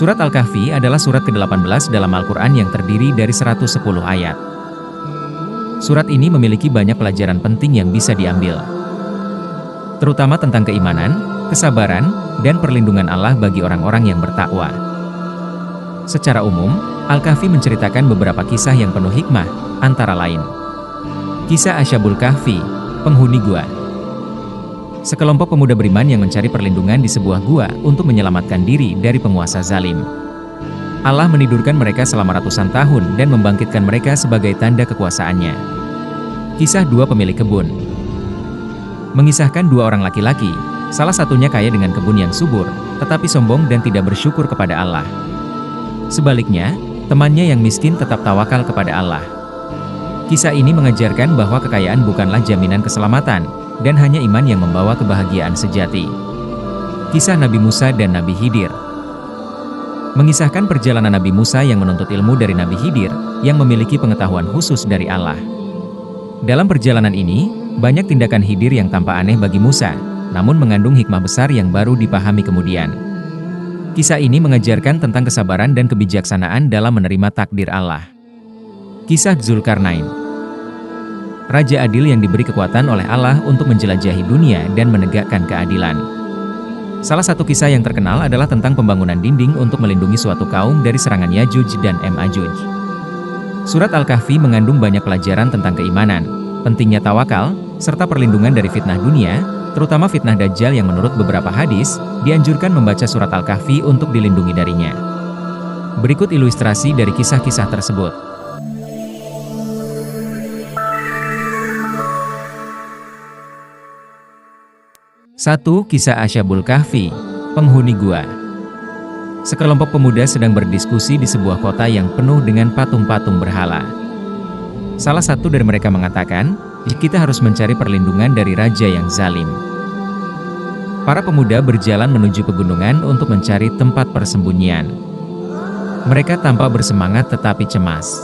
Surat Al-Kahfi adalah surat ke-18 dalam Al-Quran yang terdiri dari 110 ayat. Surat ini memiliki banyak pelajaran penting yang bisa diambil, terutama tentang keimanan, kesabaran, dan perlindungan Allah bagi orang-orang yang bertakwa. Secara umum, Al-Kahfi menceritakan beberapa kisah yang penuh hikmah, antara lain Kisah Ashabul Kahfi, penghuni gua. Sekelompok pemuda beriman yang mencari perlindungan di sebuah gua untuk menyelamatkan diri dari penguasa zalim. Allah menidurkan mereka selama ratusan tahun dan membangkitkan mereka sebagai tanda kekuasaannya. Kisah dua pemilik kebun. Mengisahkan dua orang laki-laki, salah satunya kaya dengan kebun yang subur, tetapi sombong dan tidak bersyukur kepada Allah. Sebaliknya, temannya yang miskin tetap tawakal kepada Allah. Kisah ini mengajarkan bahwa kekayaan bukanlah jaminan keselamatan, dan hanya iman yang membawa kebahagiaan sejati. Kisah Nabi Musa dan Nabi Khidir. Mengisahkan perjalanan Nabi Musa yang menuntut ilmu dari Nabi Khidir, yang memiliki pengetahuan khusus dari Allah. Dalam perjalanan ini, banyak tindakan Khidir yang tampak aneh bagi Musa, namun mengandung hikmah besar yang baru dipahami kemudian. Kisah ini mengajarkan tentang kesabaran dan kebijaksanaan dalam menerima takdir Allah. Kisah Dzulkarnain. Raja adil yang diberi kekuatan oleh Allah untuk menjelajahi dunia dan menegakkan keadilan. Salah satu kisah yang terkenal adalah tentang pembangunan dinding untuk melindungi suatu kaum dari serangan Yajuj dan Ma'juj. Surat Al-Kahfi mengandung banyak pelajaran tentang keimanan, pentingnya tawakal, serta perlindungan dari fitnah dunia, terutama fitnah Dajjal yang menurut beberapa hadis, dianjurkan membaca surat Al-Kahfi untuk dilindungi darinya. Berikut ilustrasi dari kisah-kisah tersebut. 1. Kisah Ashabul Kahfi, penghuni gua. Sekelompok pemuda sedang berdiskusi di sebuah kota yang penuh dengan patung-patung berhala. Salah satu dari mereka mengatakan, kita harus mencari perlindungan dari raja yang zalim. Para pemuda berjalan menuju pegunungan untuk mencari tempat persembunyian. Mereka tampak bersemangat tetapi cemas.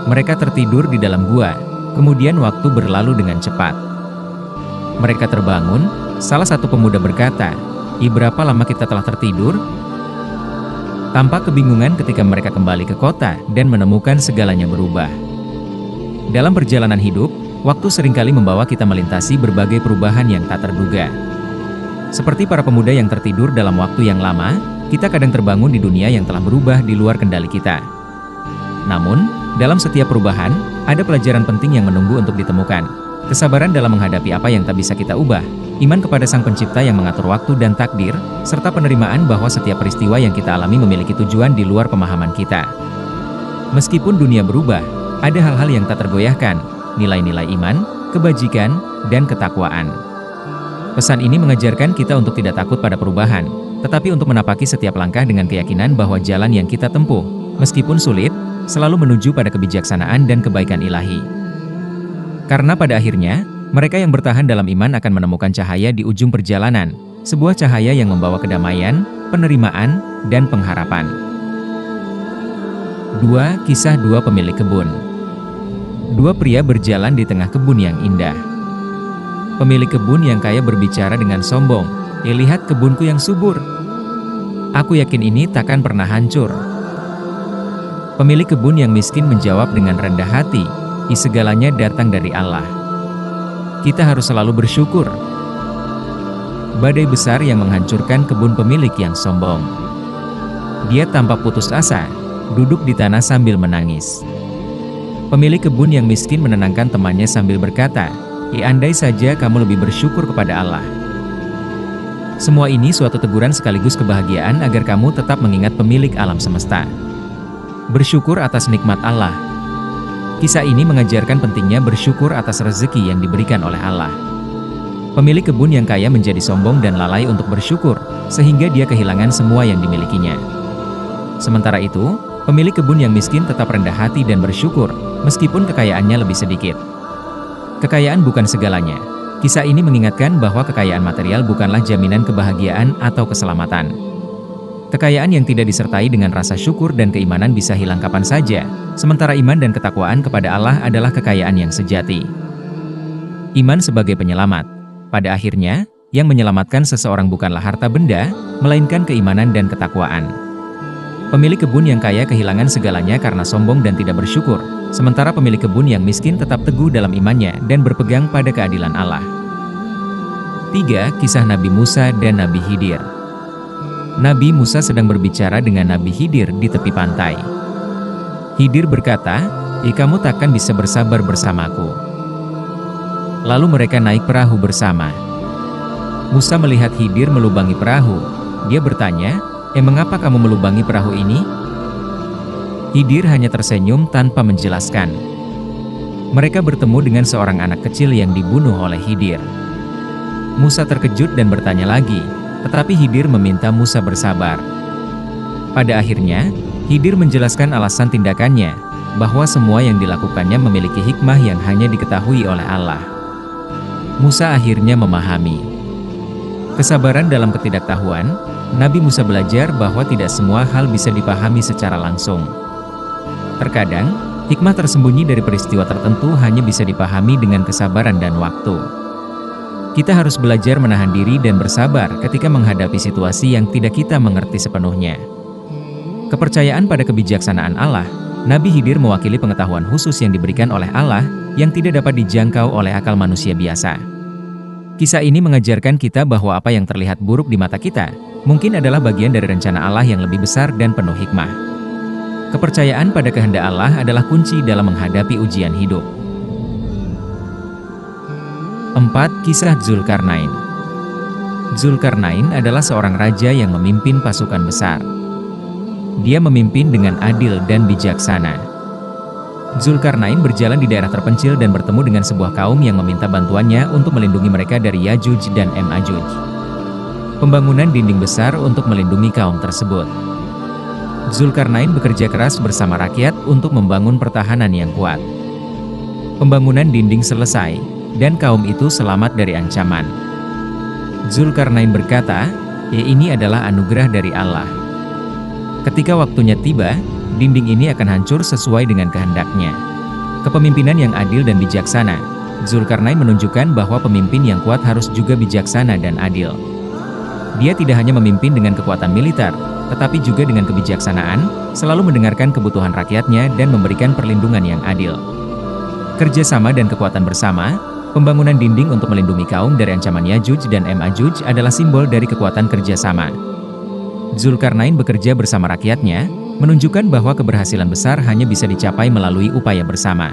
Mereka tertidur di dalam gua, kemudian waktu berlalu dengan cepat. Mereka terbangun. Salah satu pemuda berkata, berapa lama kita telah tertidur?" Tampak kebingungan ketika mereka kembali ke kota dan menemukan segalanya berubah. Dalam perjalanan hidup, waktu seringkali membawa kita melintasi berbagai perubahan yang tak terduga. Seperti para pemuda yang tertidur dalam waktu yang lama, kita kadang terbangun di dunia yang telah berubah di luar kendali kita. Namun, dalam setiap perubahan, ada pelajaran penting yang menunggu untuk ditemukan. Kesabaran dalam menghadapi apa yang tak bisa kita ubah, iman kepada Sang Pencipta yang mengatur waktu dan takdir, serta penerimaan bahwa setiap peristiwa yang kita alami memiliki tujuan di luar pemahaman kita. Meskipun dunia berubah, ada hal-hal yang tak tergoyahkan, nilai-nilai iman, kebajikan, dan ketakwaan. Pesan ini mengajarkan kita untuk tidak takut pada perubahan, tetapi untuk menapaki setiap langkah dengan keyakinan bahwa jalan yang kita tempuh, meskipun sulit, selalu menuju pada kebijaksanaan dan kebaikan ilahi. Karena pada akhirnya, mereka yang bertahan dalam iman akan menemukan cahaya di ujung perjalanan, sebuah cahaya yang membawa kedamaian, penerimaan, dan pengharapan. 2. Kisah dua pemilik kebun. Dua pria berjalan di tengah kebun yang indah. Pemilik kebun yang kaya berbicara dengan sombong, "Lihat kebunku yang subur. Aku yakin ini takkan pernah hancur." Pemilik kebun yang miskin menjawab dengan rendah hati, "Segalanya datang dari Allah. Kita harus selalu bersyukur." Badai besar yang menghancurkan kebun pemilik yang sombong. Dia tampak putus asa, duduk di tanah sambil menangis. Pemilik kebun yang miskin menenangkan temannya sambil berkata, andai saja kamu lebih bersyukur kepada Allah." Semua ini suatu teguran sekaligus kebahagiaan agar kamu tetap mengingat pemilik alam semesta. Bersyukur atas nikmat Allah. Kisah ini mengajarkan pentingnya bersyukur atas rezeki yang diberikan oleh Allah. Pemilik kebun yang kaya menjadi sombong dan lalai untuk bersyukur, sehingga dia kehilangan semua yang dimilikinya. Sementara itu, pemilik kebun yang miskin tetap rendah hati dan bersyukur, meskipun kekayaannya lebih sedikit. Kekayaan bukan segalanya. Kisah ini mengingatkan bahwa kekayaan material bukanlah jaminan kebahagiaan atau keselamatan. Kekayaan yang tidak disertai dengan rasa syukur dan keimanan bisa hilang kapan saja, sementara iman dan ketakwaan kepada Allah adalah kekayaan yang sejati. Iman sebagai penyelamat. Pada akhirnya, yang menyelamatkan seseorang bukanlah harta benda, melainkan keimanan dan ketakwaan. Pemilik kebun yang kaya kehilangan segalanya karena sombong dan tidak bersyukur, sementara pemilik kebun yang miskin tetap teguh dalam imannya dan berpegang pada keadilan Allah. 3. Kisah Nabi Musa dan Nabi Khidir. Nabi Musa sedang berbicara dengan Nabi Khidir di tepi pantai. Khidir berkata, kamu takkan bisa bersabar bersamaku." Lalu mereka naik perahu bersama. Musa melihat Khidir melubangi perahu. Dia bertanya, "Mengapa kamu melubangi perahu ini?" Khidir hanya tersenyum tanpa menjelaskan. Mereka bertemu dengan seorang anak kecil yang dibunuh oleh Khidir. Musa terkejut dan bertanya lagi, tetapi Khidir meminta Musa bersabar. Pada akhirnya, Khidir menjelaskan alasan tindakannya, bahwa semua yang dilakukannya memiliki hikmah yang hanya diketahui oleh Allah. Musa akhirnya memahami. Kesabaran dalam ketidaktahuan, Nabi Musa belajar bahwa tidak semua hal bisa dipahami secara langsung. Terkadang, hikmah tersembunyi dari peristiwa tertentu hanya bisa dipahami dengan kesabaran dan waktu. Kita harus belajar menahan diri dan bersabar ketika menghadapi situasi yang tidak kita mengerti sepenuhnya. Kepercayaan pada kebijaksanaan Allah, Nabi Khidir mewakili pengetahuan khusus yang diberikan oleh Allah, yang tidak dapat dijangkau oleh akal manusia biasa. Kisah ini mengajarkan kita bahwa apa yang terlihat buruk di mata kita, mungkin adalah bagian dari rencana Allah yang lebih besar dan penuh hikmah. Kepercayaan pada kehendak Allah adalah kunci dalam menghadapi ujian hidup. 4. Kisah Zulkarnain. Zulkarnain adalah seorang raja yang memimpin pasukan besar. Dia memimpin dengan adil dan bijaksana. Zulkarnain berjalan di daerah terpencil dan bertemu dengan sebuah kaum yang meminta bantuannya untuk melindungi mereka dari Yajuj dan Majuj. Pembangunan dinding besar untuk melindungi kaum tersebut. Zulkarnain bekerja keras bersama rakyat untuk membangun pertahanan yang kuat. Pembangunan dinding selesai, dan kaum itu selamat dari ancaman. Zulkarnain berkata, ini adalah anugerah dari Allah. Ketika waktunya tiba, dinding ini akan hancur sesuai dengan kehendaknya. Kepemimpinan yang adil dan bijaksana, Zulkarnain menunjukkan bahwa pemimpin yang kuat harus juga bijaksana dan adil. Dia tidak hanya memimpin dengan kekuatan militer, tetapi juga dengan kebijaksanaan, selalu mendengarkan kebutuhan rakyatnya dan memberikan perlindungan yang adil. Kerjasama dan kekuatan bersama, pembangunan dinding untuk melindungi kaum dari ancaman Yajuj dan Majuj adalah simbol dari kekuatan kerjasama. Zulkarnain bekerja bersama rakyatnya, menunjukkan bahwa keberhasilan besar hanya bisa dicapai melalui upaya bersama.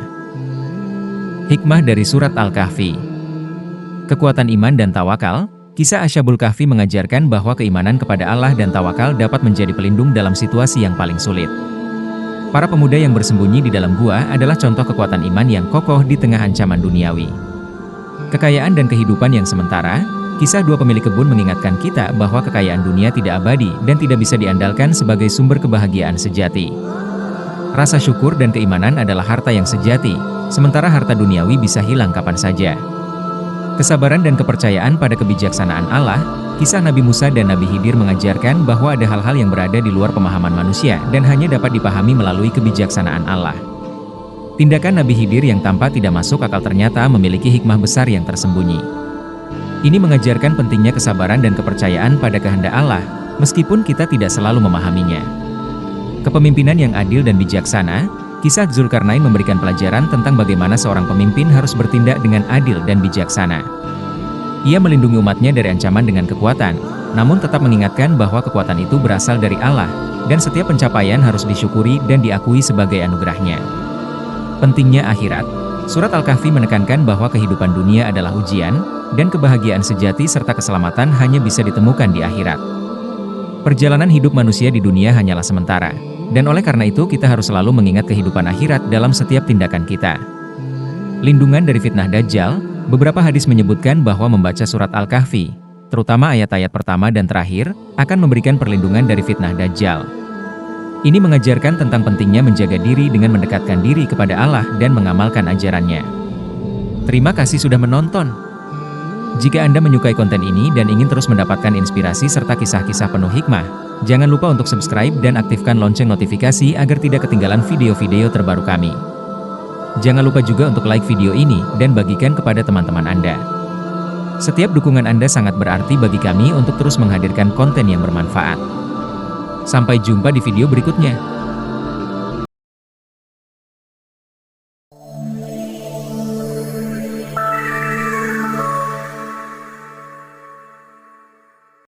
Hikmah dari Surat Al-Kahfi. Kekuatan iman dan tawakal. Kisah Ashabul Kahfi mengajarkan bahwa keimanan kepada Allah dan tawakal dapat menjadi pelindung dalam situasi yang paling sulit. Para pemuda yang bersembunyi di dalam gua adalah contoh kekuatan iman yang kokoh di tengah ancaman duniawi. Kekayaan dan kehidupan yang sementara. Kisah dua pemilik kebun mengingatkan kita bahwa kekayaan dunia tidak abadi dan tidak bisa diandalkan sebagai sumber kebahagiaan sejati. Rasa syukur dan keimanan adalah harta yang sejati, sementara harta duniawi bisa hilang kapan saja. Kesabaran dan kepercayaan pada kebijaksanaan Allah. Kisah Nabi Musa dan Nabi Khidir mengajarkan bahwa ada hal-hal yang berada di luar pemahaman manusia dan hanya dapat dipahami melalui kebijaksanaan Allah. Tindakan Nabi Khidir yang tampak tidak masuk akal ternyata memiliki hikmah besar yang tersembunyi. Ini mengajarkan pentingnya kesabaran dan kepercayaan pada kehendak Allah, meskipun kita tidak selalu memahaminya. Kepemimpinan yang adil dan bijaksana. Kisah Zulkarnain memberikan pelajaran tentang bagaimana seorang pemimpin harus bertindak dengan adil dan bijaksana. Ia melindungi umatnya dari ancaman dengan kekuatan, namun tetap mengingatkan bahwa kekuatan itu berasal dari Allah, dan setiap pencapaian harus disyukuri dan diakui sebagai anugerahnya. Pentingnya akhirat. Surat Al-Kahfi menekankan bahwa kehidupan dunia adalah ujian, dan kebahagiaan sejati serta keselamatan hanya bisa ditemukan di akhirat. Perjalanan hidup manusia di dunia hanyalah sementara, dan oleh karena itu kita harus selalu mengingat kehidupan akhirat dalam setiap tindakan kita. Lindungan dari fitnah Dajjal. Beberapa hadis menyebutkan bahwa membaca surat Al-Kahfi, terutama ayat-ayat pertama dan terakhir, akan memberikan perlindungan dari fitnah Dajjal. Ini mengajarkan tentang pentingnya menjaga diri dengan mendekatkan diri kepada Allah dan mengamalkan ajarannya. Terima kasih sudah menonton. Jika Anda menyukai konten ini dan ingin terus mendapatkan inspirasi serta kisah-kisah penuh hikmah, jangan lupa untuk subscribe dan aktifkan lonceng notifikasi agar tidak ketinggalan video-video terbaru kami. Jangan lupa juga untuk like video ini dan bagikan kepada teman-teman Anda. Setiap dukungan Anda sangat berarti bagi kami untuk terus menghadirkan konten yang bermanfaat. Sampai jumpa di video berikutnya.